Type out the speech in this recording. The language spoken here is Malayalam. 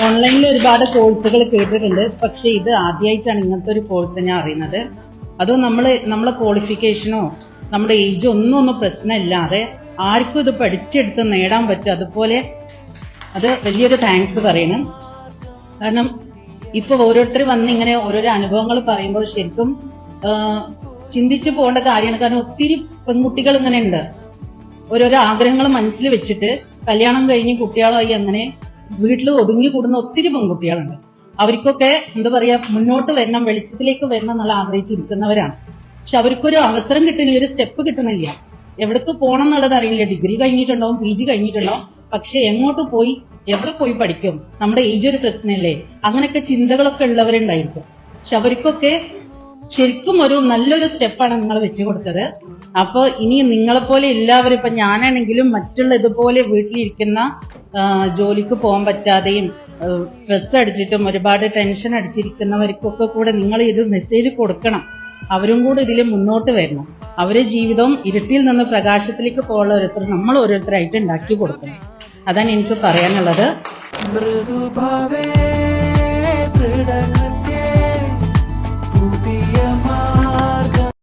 ഓൺലൈനിൽ ഒരുപാട് കോഴ്സുകൾ കേട്ടിട്ടുണ്ട്. പക്ഷെ ഇത് ആദ്യമായിട്ടാണ് ഇങ്ങനത്തെ ഒരു കോഴ്സ് ഞാൻ അറിയുന്നത്. അതും നമ്മളെ ക്വാളിഫിക്കേഷനോ നമ്മുടെ ഏജോ ഒന്നും പ്രശ്നമില്ലാതെ ആർക്കും ഇത് പഠിച്ചെടുത്ത് നേടാൻ പറ്റും. അതുപോലെ അത് വലിയൊരു താങ്ക്സ് പറയണം. കാരണം ഇപ്പൊ ഓരോരുത്തർ വന്ന് ഇങ്ങനെ ഓരോരോ അനുഭവങ്ങൾ പറയുമ്പോൾ ശരിക്കും ചിന്തിച്ചു പോകേണ്ട കാര്യമാണ്. കാരണം ഒത്തിരി പെൺകുട്ടികൾ ഇങ്ങനെ ഉണ്ട്, ഓരോരോ ആഗ്രഹങ്ങൾ മനസ്സിൽ വെച്ചിട്ട് കല്യാണം കഴിഞ്ഞ് കുട്ടികളായി അങ്ങനെ വീട്ടിൽ ഒതുങ്ങി കൂടുന്ന ഒത്തിരി പെൺകുട്ടികളുണ്ട്. അവർക്കൊക്കെ എന്താ പറയാ, മുന്നോട്ട് വരണം, വെളിച്ചത്തിലേക്ക് വരണം എന്നുള്ള ആഗ്രഹിച്ചിരിക്കുന്നവരാണ്. പക്ഷെ അവർക്കൊരു അവസരം കിട്ടുന്നില്ല, ഒരു സ്റ്റെപ്പ് കിട്ടുന്നില്ല. എവിടേക്ക് പോകണം എന്നുള്ളത് അറിയില്ല. ഡിഗ്രി കഴിഞ്ഞിട്ടുണ്ടാവും, PG കഴിഞ്ഞിട്ടുണ്ടാവും, പക്ഷെ എങ്ങോട്ട് പോയി എവിടെ പോയി പഠിക്കും, നമ്മുടെ ഏജ് ഒരു പ്രശ്നമല്ലേ, അങ്ങനെയൊക്കെ ചിന്തകളൊക്കെ ഉള്ളവരുണ്ടായിരിക്കും. പക്ഷെ അവർക്കൊക്കെ ശരിക്കും ഒരു നല്ലൊരു സ്റ്റെപ്പാണ് നിങ്ങൾ വെച്ചു കൊടുത്തത്. അപ്പൊ ഇനി നിങ്ങളെപ്പോലെ എല്ലാവരും, ഇപ്പൊ ഞാനാണെങ്കിലും മറ്റുള്ള ഇതുപോലെ വീട്ടിലിരിക്കുന്ന ജോലിക്ക് പോകാൻ പറ്റാതെയും സ്ട്രെസ് അടിച്ചിട്ടും ഒരുപാട് ടെൻഷൻ അടിച്ചിരിക്കുന്നവർക്കൊക്കെ കൂടെ നിങ്ങൾ ഇത് മെസ്സേജ് കൊടുക്കണം. അവരും കൂടെ ഇതിൽ മുന്നോട്ട് വരണം. അവരെ ജീവിതം ഇരുട്ടിൽ നിന്ന് പ്രകാശത്തിലേക്ക് പോകാനുള്ള ഓരോരുത്തർ നമ്മൾ ഓരോരുത്തരായിട്ട് ഉണ്ടാക്കി കൊടുക്കണം. അതാണ് എനിക്ക് പറയാനുള്ളത്.